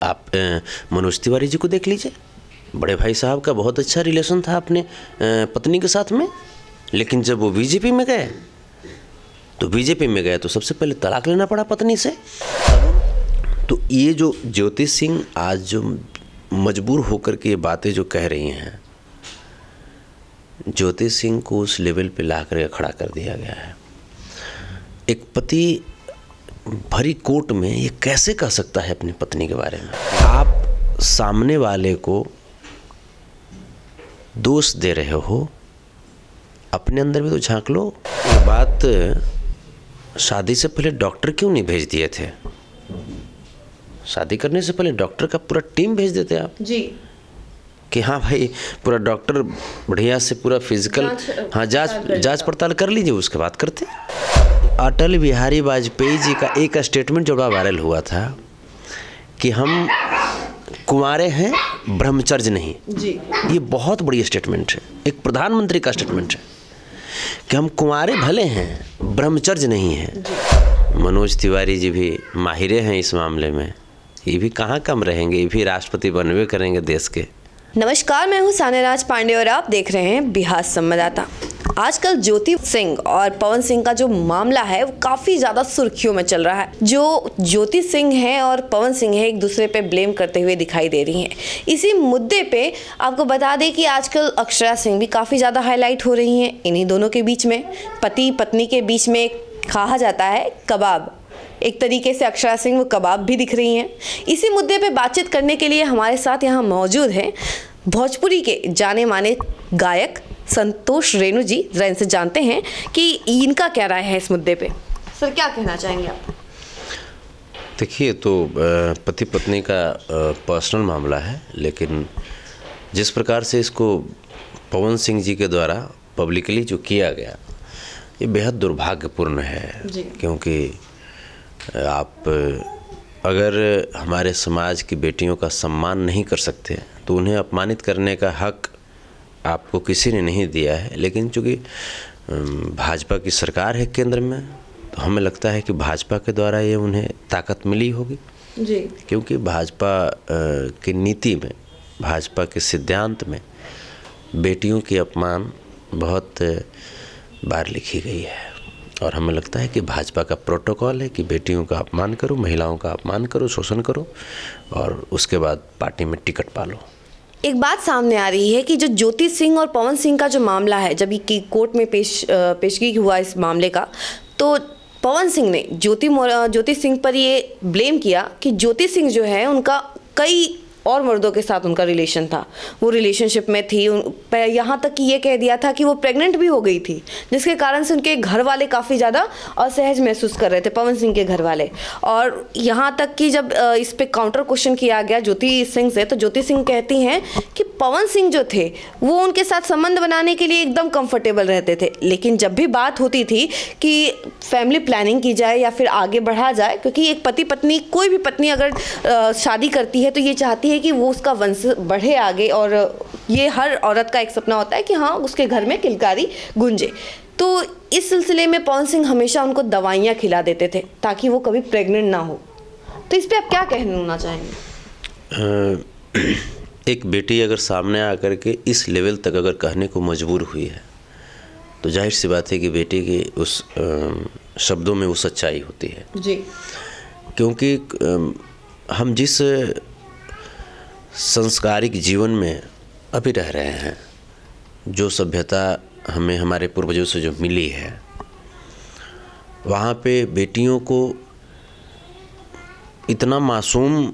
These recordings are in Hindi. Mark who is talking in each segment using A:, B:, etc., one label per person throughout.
A: आप मनोज तिवारी जी को देख लीजिए, बड़े भाई साहब का बहुत अच्छा रिलेशन था अपने पत्नी के साथ में, लेकिन जब वो बीजेपी में गए तो सबसे पहले तलाक लेना पड़ा पत्नी से। तो ये जो ज्योति सिंह आज जो मजबूर होकर के ये बातें जो कह रही हैं, ज्योति सिंह को उस लेवल पे ला कर खड़ा कर दिया गया है। एक पति भरी कोर्ट में ये कैसे कह सकता है अपनी पत्नी के बारे में? आप सामने वाले को दोष दे रहे हो, अपने अंदर भी तो झांक लो। ये बात शादी से पहले डॉक्टर क्यों नहीं भेज दिए थे? शादी करने से पहले डॉक्टर का पूरा टीम भेज देते आप
B: जी,
A: कि हाँ भाई पूरा डॉक्टर बढ़िया से पूरा फिजिकल जांच पड़ताल कर लीजिए, उसके बाद करते। अटल बिहारी वाजपेयी जी का एक स्टेटमेंट जो बड़ा वायरल हुआ था कि हम कुंवारे हैं, ब्रह्मचर्य नहीं
B: जी।
A: ये बहुत बड़ी स्टेटमेंट है, एक प्रधानमंत्री का स्टेटमेंट है कि हम कुंवारे भले हैं, ब्रह्मचर्य नहीं है। मनोज तिवारी जी भी माहिरे हैं इस मामले में, ये भी कहाँ कम रहेंगे, ये भी राष्ट्रपति बनवे करेंगे देश के।
B: नमस्कार, मैं हूं सान्याराज पांडे और आप देख रहे हैं बिहार संवाददाता। आजकल ज्योति सिंह और पवन सिंह का जो मामला है वो काफ़ी ज़्यादा सुर्खियों में चल रहा है। जो ज्योति सिंह है और पवन सिंह है एक दूसरे पे ब्लेम करते हुए दिखाई दे रही हैं। इसी मुद्दे पे आपको बता दें कि आजकल अक्षरा सिंह भी काफ़ी ज़्यादा हाईलाइट हो रही हैं। इन्हीं दोनों के बीच में, पति पत्नी के बीच में कहा जाता है कबाब, एक तरीके से अक्षरा सिंह वो कबाब भी दिख रही हैं। इसी मुद्दे पे बातचीत करने के लिए हमारे साथ यहाँ मौजूद हैं भोजपुरी के जाने माने गायक संतोष रेणु जी। जरा इनसे जानते हैं कि इनका क्या राय है इस मुद्दे पे। सर, क्या कहना चाहेंगे आप?
A: देखिए, तो पति पत्नी का पर्सनल मामला है, लेकिन जिस प्रकार से इसको पवन सिंह जी के द्वारा पब्लिकली जो किया गया, ये बेहद दुर्भाग्यपूर्ण है। क्योंकि आप अगर हमारे समाज की बेटियों का सम्मान नहीं कर सकते तो उन्हें अपमानित करने का हक आपको किसी ने नहीं दिया है। लेकिन चूँकि भाजपा की सरकार है केंद्र में, तो हमें लगता है कि भाजपा के द्वारा ये उन्हें ताकत मिली होगी
B: जी। क्योंकि
A: भाजपा की नीति में, भाजपा के सिद्धांत में बेटियों की अपमान बहुत बार लिखी गई है, और हमें लगता है कि भाजपा का प्रोटोकॉल है कि बेटियों का अपमान करो, महिलाओं का अपमान करो, शोषण करो, और उसके बाद पार्टी में टिकट पालो।
B: एक बात सामने आ रही है कि जो ज्योति सिंह और पवन सिंह का जो मामला है, जब कि कोर्ट में पेशगी हुआ इस मामले का, तो पवन सिंह ने ज्योति सिंह पर ये ब्लेम किया कि ज्योति सिंह जो है उनका कई और मर्दों के साथ उनका रिलेशन था, वो रिलेशनशिप में थी। यहाँ तक कि ये कह दिया था कि वो प्रेग्नेंट भी हो गई थी, जिसके कारण से उनके घर वाले काफ़ी ज़्यादा असहज महसूस कर रहे थे, पवन सिंह के घर वाले। और यहाँ तक कि जब इस पे काउंटर क्वेश्चन किया गया ज्योति सिंह से, तो ज्योति सिंह कहती हैं कि पवन सिंह जो थे वो उनके साथ संबंध बनाने के लिए एकदम कंफर्टेबल रहते थे, लेकिन जब भी बात होती थी कि फैमिली प्लानिंग की जाए या फिर आगे बढ़ा जाए, क्योंकि एक पति पत्नी, कोई भी पत्नी अगर शादी करती है तो ये चाहती है कि वो उसका वंश बढ़े आगे, और ये हर औरत का एक सपना होता है कि हाँ उसके घर में किलकारी गूंजे। तो इस सिलसिले में पवन सिंह हमेशा उनको दवाइयाँ खिला देते थे ताकि वो कभी प्रेग्नेंट ना हो। तो इस पे आप क्या कहना चाहेंगे?
A: एक बेटी अगर सामने आकर के इस लेवल तक अगर कहने को मजबूर हुई है, तो जाहिर सी बात है कि बेटी की उस शब्दों में वो सच्चाई होती है
B: जी।
A: क्योंकि हम जिस संस्कारिक जीवन में अभी रह रहे हैं, जो सभ्यता हमें हमारे पूर्वजों से जो मिली है, वहाँ पे बेटियों को इतना मासूम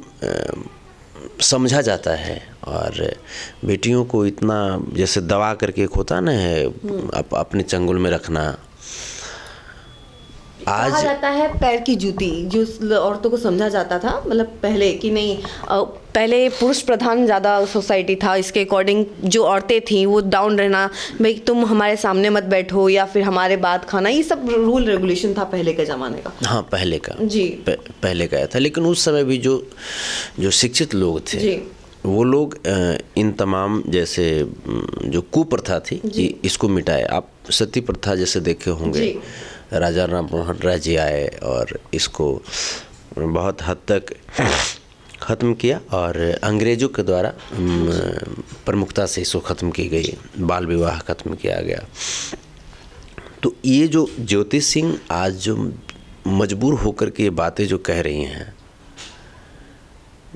A: समझा जाता है, और बेटियों को इतना जैसे दबा करके एक होता ना है अपने चंगुल में रखना। आज
B: कहा जाता है पैर की जूती, जो औरतों को समझा जाता था, मतलब पहले कि नहीं, पहले पुरुष प्रधान ज़्यादा सोसाइटी था, इसके अकॉर्डिंग जो औरतें थीं वो डाउन रहना, भाई तुम हमारे सामने मत बैठो या फिर हमारे बात खाना, ये सब रूल रेगुलेशन था पहले के ज़माने का।
A: हाँ, पहले का
B: जी,
A: पहले का था। लेकिन उस समय भी जो शिक्षित लोग थे
B: जी,
A: वो लोग इन तमाम जैसे जो कुप्रथा थी इसको मिटाए। आप सती प्रथा जैसे देखे होंगे, राजा राम मोहन राय जी आए और इसको बहुत हद तक ख़त्म किया और अंग्रेज़ों के द्वारा प्रमुखता से इसको ख़त्म की गई, बाल विवाह ख़त्म किया गया। तो ये जो ज्योति सिंह आज जो मजबूर होकर के ये बातें जो कह रही हैं,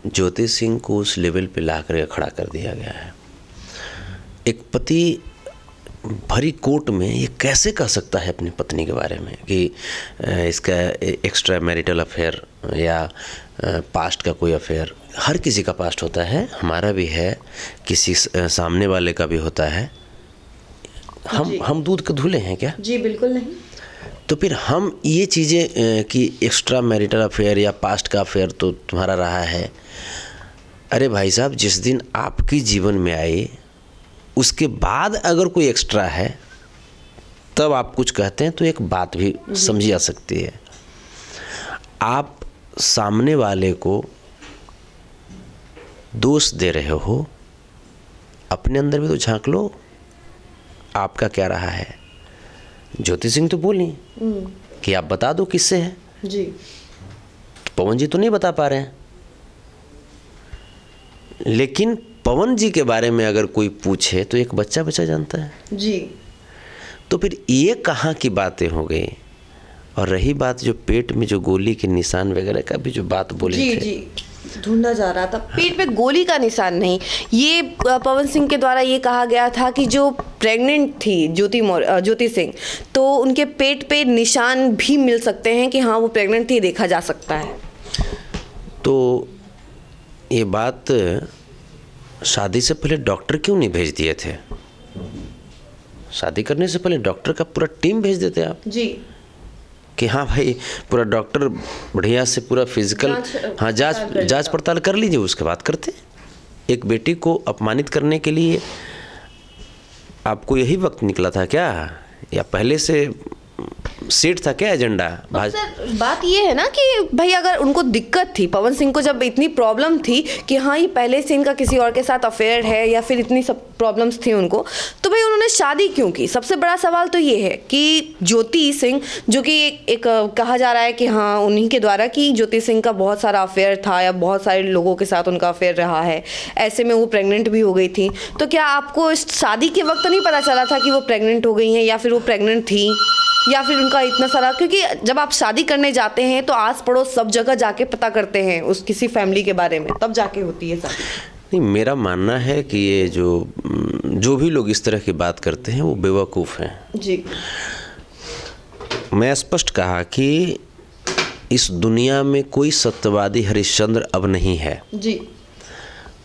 A: ज्योति सिंह को उस लेवल पे ला कर खड़ा कर दिया गया है। एक पति भरी कोर्ट में ये कैसे कह सकता है अपनी पत्नी के बारे में कि इसका एक्स्ट्रा मैरिटल अफेयर या पास्ट का कोई अफेयर? हर किसी का पास्ट होता है, हमारा भी है, किसी सामने वाले का भी होता है। हम दूध के धुले हैं क्या?
B: जी बिल्कुल नहीं।
A: तो फिर हम ये चीज़ें कि एक्स्ट्रा मैरिटल अफेयर या पास्ट का अफेयर तो तुम्हारा रहा है। अरे भाई साहब, जिस दिन आपकी जीवन में आए उसके बाद अगर कोई एक्स्ट्रा है तब आप कुछ कहते हैं तो एक बात भी समझी जा सकती है। आप सामने वाले को दोष दे रहे हो, अपने अंदर भी तो झांक लो, आपका क्या रहा है। ज्योति सिंह तो बोली कि आप बता दो किससे है
B: जी,
A: तो पवन जी तो नहीं बता पा रहे हैं। लेकिन पवन जी के बारे में अगर कोई पूछे तो एक बच्चा जानता है
B: जी।
A: तो फिर ये कहाँ की बातें हो गई। और रही बात जो पेट में जो गोली के निशान वगैरह का भी जो बात बोले
B: जी
A: थे,
B: जी ढूंढा जा रहा था, पेट पे गोली का निशान नहीं। ये पवन सिंह के द्वारा ये कहा गया था कि जो प्रेग्नेंट थी ज्योति सिंह, तो उनके पेट पे निशान भी मिल सकते हैं कि हाँ वो प्रेग्नेंट थी, देखा जा सकता है।
A: तो ये बात शादी से पहले डॉक्टर क्यों नहीं भेज दिए थे? शादी करने से पहले डॉक्टर का पूरा टीम भेज देते आप
B: जी,
A: कि हाँ भाई पूरा डॉक्टर बढ़िया से पूरा फिजिकल जांच पड़ताल कर लीजिए, उसके बाद करते। एक बेटी को अपमानित करने के लिए आपको यही वक्त निकला था क्या, या पहले से सेट था क्या एजेंडा?
B: सर बात ये है ना कि भाई अगर उनको दिक्कत थी, पवन सिंह को जब इतनी प्रॉब्लम थी कि हाँ ये पहले से इनका किसी और के साथ अफेयर है या फिर इतनी सब प्रॉब्लम्स थी उनको, तो भाई उन्होंने शादी क्यों की? सबसे बड़ा सवाल तो ये है कि ज्योति सिंह, जो कि एक कहा जा रहा है कि हाँ उन्हीं के द्वारा कि ज्योति सिंह का बहुत सारा अफेयर था या बहुत सारे लोगों के साथ उनका अफेयर रहा है, ऐसे में वो प्रेग्नेंट भी हो गई थी। तो क्या आपको इस शादी के वक्त नहीं पता चला था कि वो प्रेग्नेंट हो गई हैं या फिर वो प्रेग्नेंट थी या फिर उनका इतना सारा? क्योंकि जब आप शादी करने जाते हैं तो आस पड़ोस सब जगह जाके पता करते हैं उस किसी फैमिली के बारे में, तब जाके होती है शादी।
A: नहीं, मेरा मानना है कि ये जो भी लोग इस तरह की बात करते हैं वो बेवकूफ़ हैं
B: जी।
A: मैं स्पष्ट कहा कि इस दुनिया में कोई सत्यवादी हरिश्चंद्र अब नहीं है
B: जी।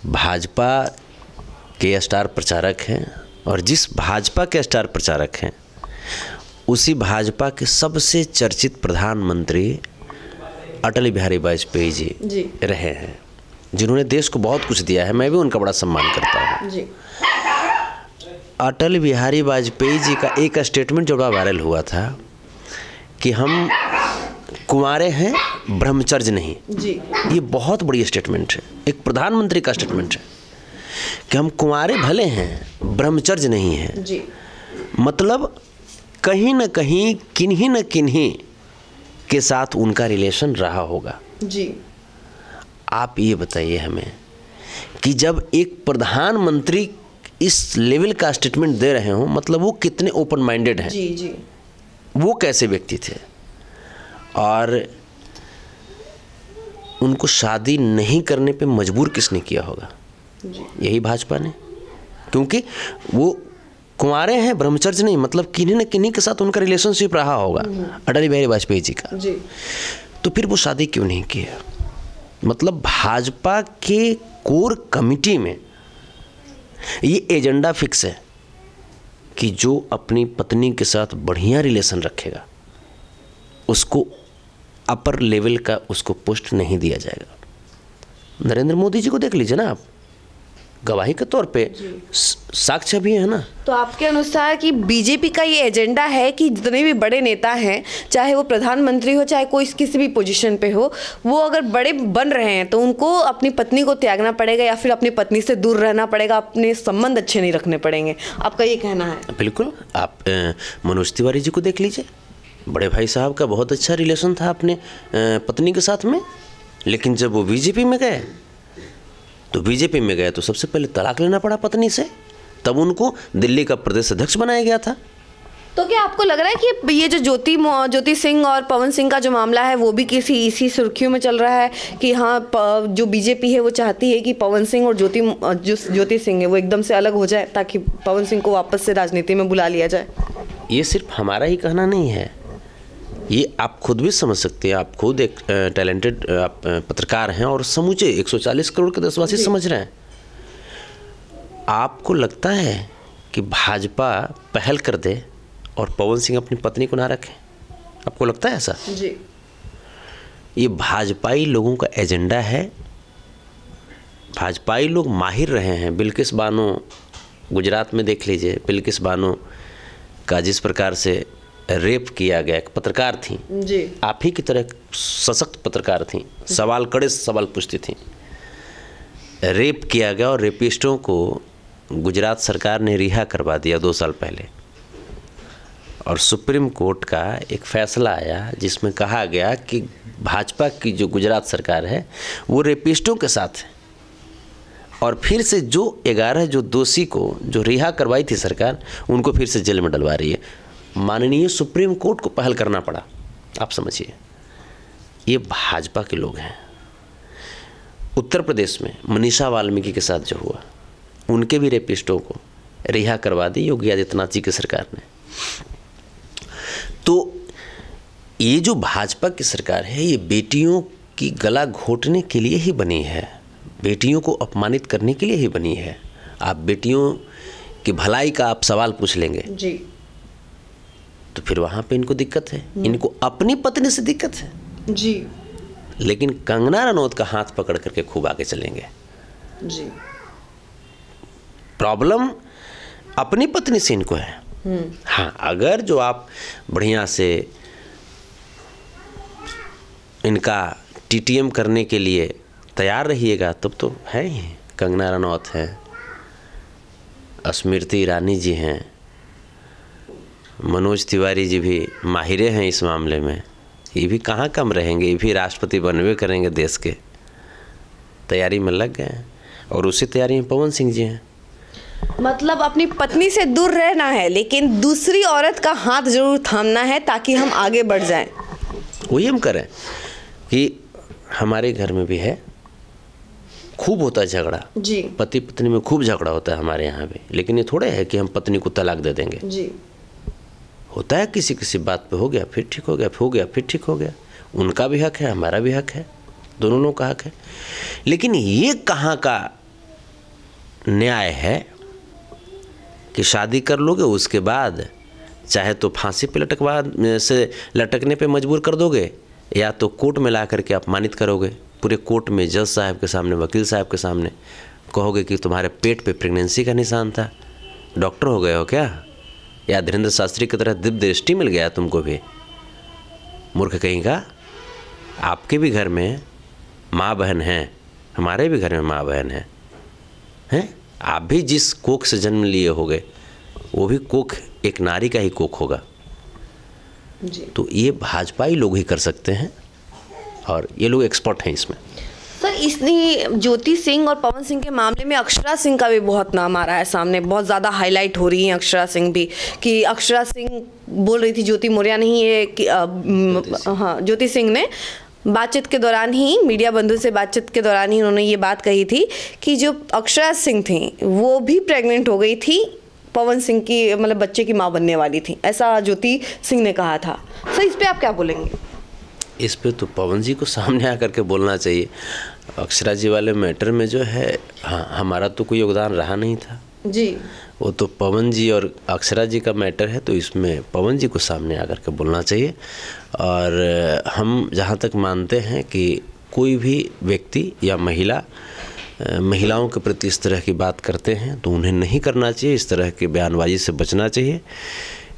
A: भाजपा के स्टार प्रचारक हैं, और जिस भाजपा के स्टार प्रचारक हैं उसी भाजपा के सबसे चर्चित प्रधानमंत्री अटल बिहारी वाजपेयी जी रहे हैं, जिन्होंने देश को बहुत कुछ दिया है। मैं भी उनका बड़ा सम्मान करता हूँ जी। अटल बिहारी वाजपेयी जी का एक स्टेटमेंट जो बड़ा वायरल हुआ था कि हम कुंवारे हैं, ब्रह्मचर्य नहीं जी। ये बहुत बड़ी स्टेटमेंट है, एक प्रधानमंत्री का स्टेटमेंट है कि हम कुंवारे भले हैं, ब्रह्मचर्य नहीं है जी। मतलब कहीं न कहीं किन्हीं न किन्हीं के साथ उनका रिलेशन रहा होगा जी। आप ये बताइए हमें कि जब एक प्रधानमंत्री इस लेवल का स्टेटमेंट दे रहे हो, मतलब वो कितने ओपन माइंडेड हैं जी जी। वो कैसे व्यक्ति थे? और उनको शादी नहीं करने पे मजबूर किसने किया होगा? यही भाजपा ने, क्योंकि वो कुंवारे हैं, ब्रह्मचर्य नहीं, मतलब किन्हीं न किन्हीं के साथ उनका रिलेशनशिप रहा होगा अटल बिहारी वाजपेयी जी का जी। तो फिर वो शादी क्यों नहीं किया? मतलब भाजपा के कोर कमिटी में ये एजेंडा फिक्स है कि जो अपनी पत्नी के साथ बढ़िया रिलेशन रखेगा उसको अपर लेवल का उसको पोस्ट नहीं दिया जाएगा। नरेंद्र मोदी जी को देख लीजिए ना आप, गवाही के तौर पे साक्ष्य भी है ना।
B: तो आपके अनुसार कि बीजेपी का ये एजेंडा है कि जितने भी बड़े नेता हैं, चाहे वो प्रधानमंत्री हो चाहे कोई किसी भी पोजीशन पे हो, वो अगर बड़े बन रहे हैं तो उनको अपनी पत्नी को त्यागना पड़ेगा या फिर अपनी पत्नी से दूर रहना पड़ेगा, अपने संबंध अच्छे नहीं रखने पड़ेंगे, आपका ये कहना है?
A: बिल्कुल। आप मनोज तिवारी जी को देख लीजिए, बड़े भाई साहब का बहुत अच्छा रिलेशन था अपने पत्नी के साथ में, लेकिन जब वो बीजेपी में गए तो बीजेपी में गए तो सबसे पहले तलाक लेना पड़ा पत्नी से, तब उनको दिल्ली का प्रदेश अध्यक्ष बनाया गया था।
B: तो क्या आपको लग रहा है कि ये जो ज्योति सिंह और पवन सिंह का जो मामला है वो भी किसी इसी सुर्खियों में चल रहा है कि हाँ जो बीजेपी है वो चाहती है कि पवन सिंह और ज्योति सिंह है वो एकदम से अलग हो जाए ताकि पवन सिंह को वापस से राजनीति में बुला लिया जाए?
A: ये सिर्फ हमारा ही कहना नहीं है, ये आप खुद भी समझ सकते हैं। आप खुद एक टैलेंटेड पत्रकार हैं और समूचे 140 करोड़ के देशवासी समझ रहे हैं। आपको लगता है कि भाजपा पहल कर दे और पवन सिंह अपनी पत्नी को ना रखें? आपको लगता है ऐसा?
B: जी,
A: ये भाजपाई लोगों का एजेंडा है। भाजपाई लोग माहिर रहे हैं। बिल्किस बानो गुजरात में देख लीजिए, बिल्किस बानो का जिस प्रकार से रेप किया गया, एक पत्रकार थी
B: जी,
A: आप ही की तरह सशक्त पत्रकार थी, सवाल कड़े से सवाल पूछती थी, रेप किया गया और रेपिस्टों को गुजरात सरकार ने रिहा करवा दिया 2 साल पहले। और सुप्रीम कोर्ट का एक फैसला आया जिसमें कहा गया कि भाजपा की जो गुजरात सरकार है वो रेपिस्टों के साथ है। और फिर से जो 11 जो दोषी को जो रिहा करवाई थी सरकार, उनको फिर से जेल में डलवा रही है। माननीय सुप्रीम कोर्ट को पहल करना पड़ा। आप समझिए, ये भाजपा के लोग हैं। उत्तर प्रदेश में मनीषा वाल्मीकि के साथ जो हुआ, उनके भी रेपिस्टों को रिहा करवा दी योगी आदित्यनाथ जी की सरकार ने। तो ये जो भाजपा की सरकार है ये बेटियों की गला घोटने के लिए ही बनी है, बेटियों को अपमानित करने के लिए ही बनी है। आप बेटियों की भलाई का आप सवाल पूछ लेंगे
B: जी,
A: तो फिर वहाँ पे इनको दिक्कत है, इनको अपनी पत्नी से दिक्कत है
B: जी,
A: लेकिन कंगना रनौत का हाथ पकड़ करके खूब आगे चलेंगे।
B: जी,
A: प्रॉब्लम अपनी पत्नी से इनको है। हाँ, अगर जो आप बढ़िया से इनका टीटीएम करने के लिए तैयार रहिएगा तब तो है ही। कंगना रनौत है, स्मृति ईरानी जी हैं, मनोज तिवारी जी भी माहिरे हैं इस मामले में। ये भी कहाँ कम रहेंगे, ये भी राष्ट्रपति बनवे करेंगे देश के, तैयारी में लग गए हैं। और उसी तैयारी में पवन सिंह जी हैं।
B: मतलब अपनी पत्नी से दूर रहना है लेकिन दूसरी औरत का हाथ जरूर थामना है ताकि हम आगे बढ़ जाएं।
A: वही हम करें कि हमारे घर में भी है, खूब होता है झगड़ा
B: जी,
A: पति पत्नी में खूब झगड़ा होता है हमारे यहाँ भी। लेकिन ये थोड़े है कि हम पत्नी को तलाक दे देंगे।
B: जी,
A: होता है किसी किसी बात पे हो गया फिर ठीक हो गया, हो गया फिर ठीक हो गया। उनका भी हक है, हमारा भी हक है, दोनों लोगों का हक है। लेकिन ये कहाँ का न्याय है कि शादी कर लोगे उसके बाद चाहे तो फांसी पे लटकने पे मजबूर कर दोगे या तो कोर्ट में ला करके अपमानित करोगे। पूरे कोर्ट में जज साहब के सामने, वकील साहब के सामने कहोगे कि तुम्हारे पेट पे प्रेगनेंसी का निशान था, डॉक्टर हो गए हो क्या, या धीरेन्द्र शास्त्री की तरह दिव्य दृष्टि मिल गया तुमको भी। मूर्ख कहीं का। आपके भी घर में माँ बहन हैं, हमारे भी घर में माँ बहन हैं। आप भी जिस कोख से जन्म लिए होगे वो भी कोख एक नारी का ही कोख होगा
B: जी।
A: तो ये भाजपाई लोग ही कर सकते हैं और ये लोग एक्सपर्ट हैं इसमें।
B: सर, इसने ज्योति सिंह और पवन सिंह के मामले में अक्षरा सिंह का भी बहुत नाम आ रहा है सामने, बहुत ज़्यादा हाईलाइट हो रही है अक्षरा सिंह भी, कि अक्षरा सिंह बोल रही थी, ज्योति मौर्या नहीं है कि हाँ, ज्योति सिंह ने बातचीत के दौरान ही, मीडिया बंधु से बातचीत के दौरान ही उन्होंने ये बात कही थी कि जो अक्षरा सिंह थी वो भी प्रेग्नेंट हो गई थी, पवन सिंह की मतलब बच्चे की माँ बनने वाली थी, ऐसा ज्योति सिंह ने कहा था। सर, इस पे आप क्या बोलेंगे?
A: इस पे तो पवन जी को सामने आकर के बोलना चाहिए। अक्षरा जी वाले मैटर में जो है, हाँ, हमारा तो कोई योगदान रहा नहीं था
B: जी,
A: वो तो पवन जी और अक्षरा जी का मैटर है, तो इसमें पवन जी को सामने आकर के बोलना चाहिए। और हम जहाँ तक मानते हैं कि कोई भी व्यक्ति या महिलाओं के प्रति इस तरह की बात करते हैं तो उन्हें नहीं करना चाहिए, इस तरह की बयानबाजी से बचना चाहिए।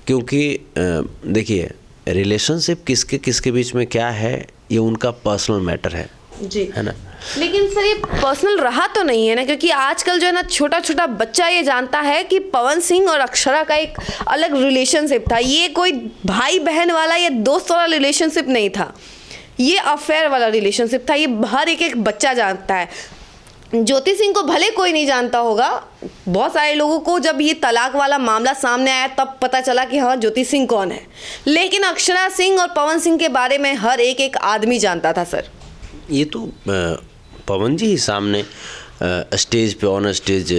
A: क्योंकि देखिए, रिलेशनशिप किसके किसके बीच में क्या है ये उनका पर्सनल मैटर है
B: जी,
A: है ना।
B: लेकिन सर ये पर्सनल रहा तो नहीं है ना, क्योंकि आजकल जो है ना छोटा छोटा बच्चा ये जानता है कि पवन सिंह और अक्षरा का एक अलग रिलेशनशिप था। ये कोई भाई बहन वाला या दोस्त वाला रिलेशनशिप नहीं था, ये अफेयर वाला रिलेशनशिप था। ये हर एक बच्चा जानता है। ज्योति सिंह को भले कोई नहीं जानता होगा, बहुत सारे लोगों को जब ये तलाक वाला मामला सामने आया तब पता चला कि हाँ ज्योति सिंह कौन है, लेकिन अक्षरा सिंह और पवन सिंह के बारे में हर एक आदमी जानता था सर।
A: ये तो पवन जी ही सामने स्टेज पे ऑन स्टेज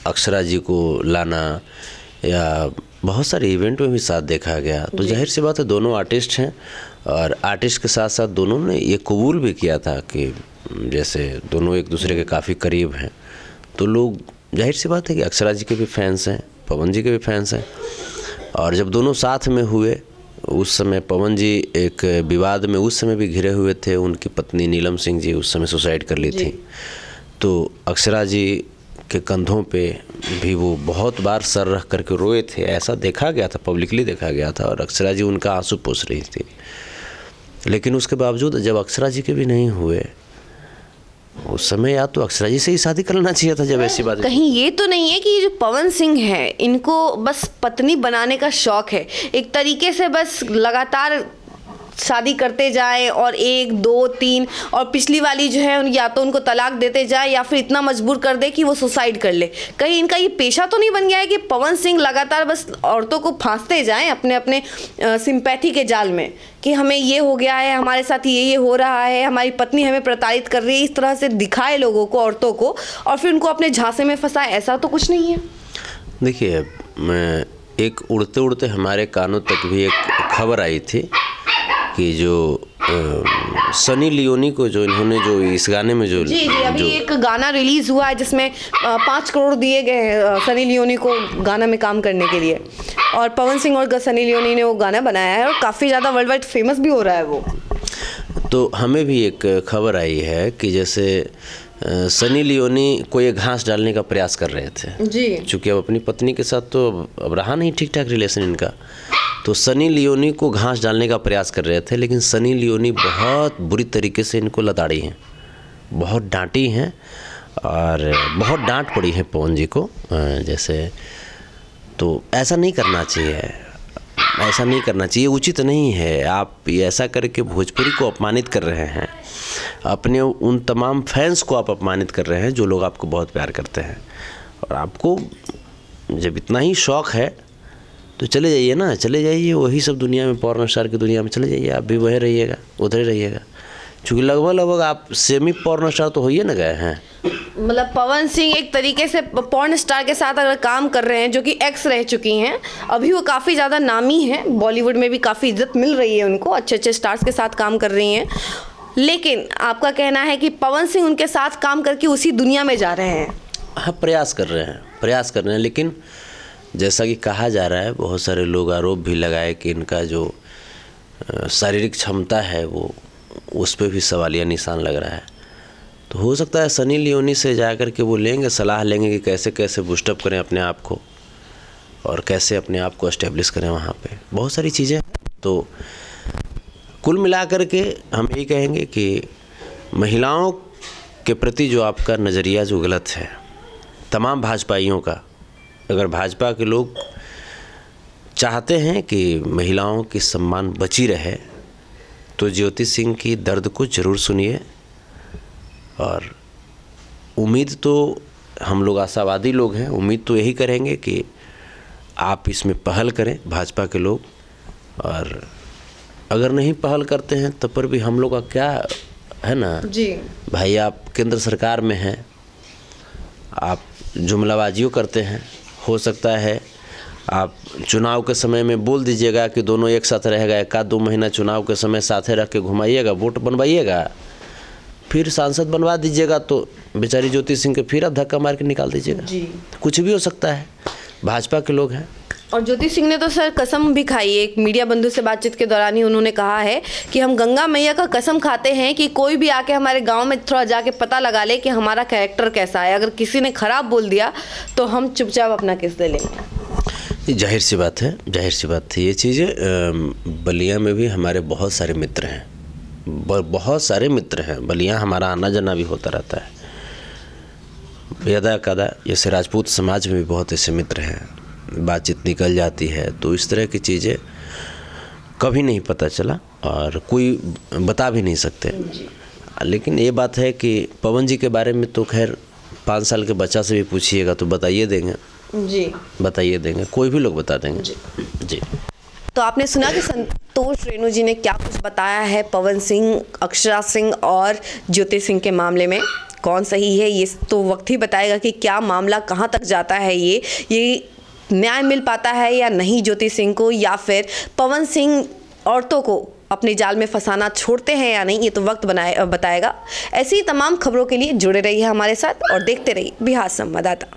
A: अक्षरा जी को लाना या बहुत सारे इवेंट में भी साथ देखा गया, तो जाहिर सी बात है दोनों आर्टिस्ट हैं और आर्टिस्ट के साथ साथ दोनों ने ये कबूल भी किया था कि जैसे दोनों एक दूसरे के काफ़ी करीब हैं, तो लोग जाहिर सी बात है कि अक्षरा जी के भी फैंस हैं, पवन जी के भी फैंस हैं। और जब दोनों साथ में हुए उस समय पवन जी एक विवाद में उस समय भी घिरे हुए थे, उनकी पत्नी नीलम सिंह जी उस समय सुसाइड कर ली थी, तो अक्षरा जी के कंधों पे भी वो बहुत बार सर रख करके रोए थे, ऐसा देखा गया था, पब्लिकली देखा गया था, और अक्षरा जी उनका आंसू पोंछ रही थी। लेकिन उसके बावजूद जब अक्षरा जी के भी नहीं हुए उस समय या तो अक्षरा जी से ही शादी करना चाहिए था। जब ऐसी बात
B: कहीं ये तो नहीं है कि ये जो पवन सिंह है इनको बस पत्नी बनाने का शौक है, एक तरीके से बस लगातार शादी करते जाए और 1 2 3 और पिछली वाली जो है या तो उनको तलाक देते जाए या फिर इतना मजबूर कर दे कि वो सुसाइड कर ले। कहीं इनका ये पेशा तो नहीं बन गया है कि पवन सिंह लगातार बस औरतों को फांसते जाएं अपने अपने सिंपैथी के जाल में कि हमें ये हो गया है, हमारे साथ ये हो रहा है, हमारी पत्नी हमें प्रताड़ित कर रही है, इस तरह से दिखाए लोगों को, औरतों को, और फिर उनको अपने झांसे में फंसाए, ऐसा तो कुछ नहीं है।
A: देखिए, एक उड़ते उड़ते हमारे कानों तक भी एक खबर आई थी कि जो सनी लियोनी को जो इन्होंने जो इस गाने में जो
B: जी अभी एक गाना रिलीज हुआ है जिसमें 5 करोड़ दिए गए हैं सनी लियोनी को गाना में काम करने के लिए, और पवन सिंह और सनी लियोनी ने वो गाना बनाया है और काफ़ी ज़्यादा वर्ल्ड वाइड फेमस भी हो रहा है वो।
A: तो हमें भी एक खबर आई है कि जैसे सनी लियोनी को ये घास डालने का प्रयास कर रहे थे
B: जी,
A: चूँकि अब अपनी पत्नी के साथ तो अब रहा नहीं ठीक ठाक रिलेशन इनका, तो सनी लियोनी को घास डालने का प्रयास कर रहे थे, लेकिन सनी लियोनी बहुत बुरी तरीके से इनको लताड़ी हैं, बहुत डांटी हैं और बहुत डांट पड़ी है पवन जी को जैसे। तो ऐसा नहीं करना चाहिए, ऐसा नहीं करना चाहिए, उचित नहीं है। आप ऐसा करके भोजपुरी को अपमानित कर रहे हैं, अपने उन तमाम फैंस को आप अपमानित कर रहे हैं जो लोग आपको बहुत प्यार करते हैं। और आपको जब इतना ही शौक़ है तो चले जाइए ना, चले जाइए वही सब दुनिया में, पॉर्न स्टार की दुनिया में चले जाइए, आप भी वहीं रहिएगा, उधर ही रहिएगा, क्योंकि लगभग आप सेमी पॉर्न स्टार तो हो ही ना गए हैं।
B: मतलब पवन सिंह एक तरीके से पॉर्न स्टार के साथ अगर काम कर रहे हैं, जो कि एक्स रह चुकी हैं, अभी वो काफ़ी ज़्यादा नामी हैं, बॉलीवुड में भी काफ़ी इज्जत मिल रही है उनको, अच्छे अच्छे स्टार्स के साथ काम कर रही हैं, लेकिन आपका कहना है कि पवन सिंह उनके साथ काम करके उसी दुनिया में जा रहे हैं।
A: हाँ, प्रयास कर रहे हैं, लेकिन जैसा कि कहा जा रहा है, बहुत सारे लोग आरोप भी लगाए कि इनका जो शारीरिक क्षमता है वो उस पर भी सवालिया निशान लग रहा है। तो हो सकता है सनी लियोनी से जा कर के वो लेंगे, सलाह लेंगे कि कैसे कैसे बूस्टअप करें अपने आप को और कैसे अपने आप को एस्टेब्लिश करें वहाँ पे, बहुत सारी चीज़ें। तो कुल मिला कर के हम ये कहेंगे कि महिलाओं के प्रति जो आपका नज़रिया जो गलत है तमाम भाजपाइयों का, अगर भाजपा के लोग चाहते हैं कि महिलाओं की सम्मान बची रहे तो ज्योति सिंह की दर्द को ज़रूर सुनिए। और उम्मीद तो हम लोग आशावादी लोग हैं, उम्मीद तो यही करेंगे कि आप इसमें पहल करें भाजपा के लोग, और अगर नहीं पहल करते हैं तब पर भी हम लोग का क्या है ना
B: जी
A: भाई, आप केंद्र सरकार में हैं, आप जुमलाबाजियों करते हैं, हो सकता है आप चुनाव के समय में बोल दीजिएगा कि दोनों एक साथ रहेगा, 1-2 महीना चुनाव के समय साथे रख के घुमाइएगा, वोट बनवाइएगा, फिर सांसद बनवा दीजिएगा, तो बेचारी ज्योति सिंह के फिर आप धक्का मार के निकाल दीजिएगा जी। कुछ भी हो सकता है, भाजपा के लोग हैं।
B: और ज्योति सिंह ने तो सर कसम भी खाई है, एक मीडिया बंधु से बातचीत के दौरान ही उन्होंने कहा है कि हम गंगा मैया का कसम खाते हैं कि कोई भी आके हमारे गांव में थोड़ा जाके पता लगा ले कि हमारा कैरेक्टर कैसा है, अगर किसी ने खराब बोल दिया तो हम चुपचाप अपना केस ले लेंगे।
A: जाहिर सी बात है, जाहिर सी बात है। ये चीज़ें बलिया में भी हमारे बहुत सारे मित्र हैं, बहुत सारे मित्र हैं, बलिया हमारा आना जाना भी होता रहता है, यदा कदा, जैसे राजपूत समाज में भी बहुत ऐसे मित्र हैं, बातचीत निकल जाती है, तो इस तरह की चीज़ें कभी नहीं पता चला और कोई बता भी नहीं सकते। लेकिन ये बात है कि पवन जी के बारे में तो खैर 5 साल के बच्चा से भी पूछिएगा तो बताइए देंगे
B: जी,
A: बताइए देंगे, कोई भी लोग बता देंगे जी।
B: तो आपने सुना कि संतोष रेणु जी ने क्या कुछ बताया है पवन सिंह, अक्षरा सिंह और ज्योति सिंह के मामले में। कौन सही है ये तो वक्त ही बताएगा कि क्या मामला कहाँ तक जाता है, ये न्याय मिल पाता है या नहीं ज्योति सिंह को, या फिर पवन सिंह औरतों को अपने जाल में फंसाना छोड़ते हैं या नहीं, ये तो वक्त बताएगा। ऐसी तमाम खबरों के लिए जुड़े रहिए हमारे साथ और देखते रहिए बिहार संवाददाता।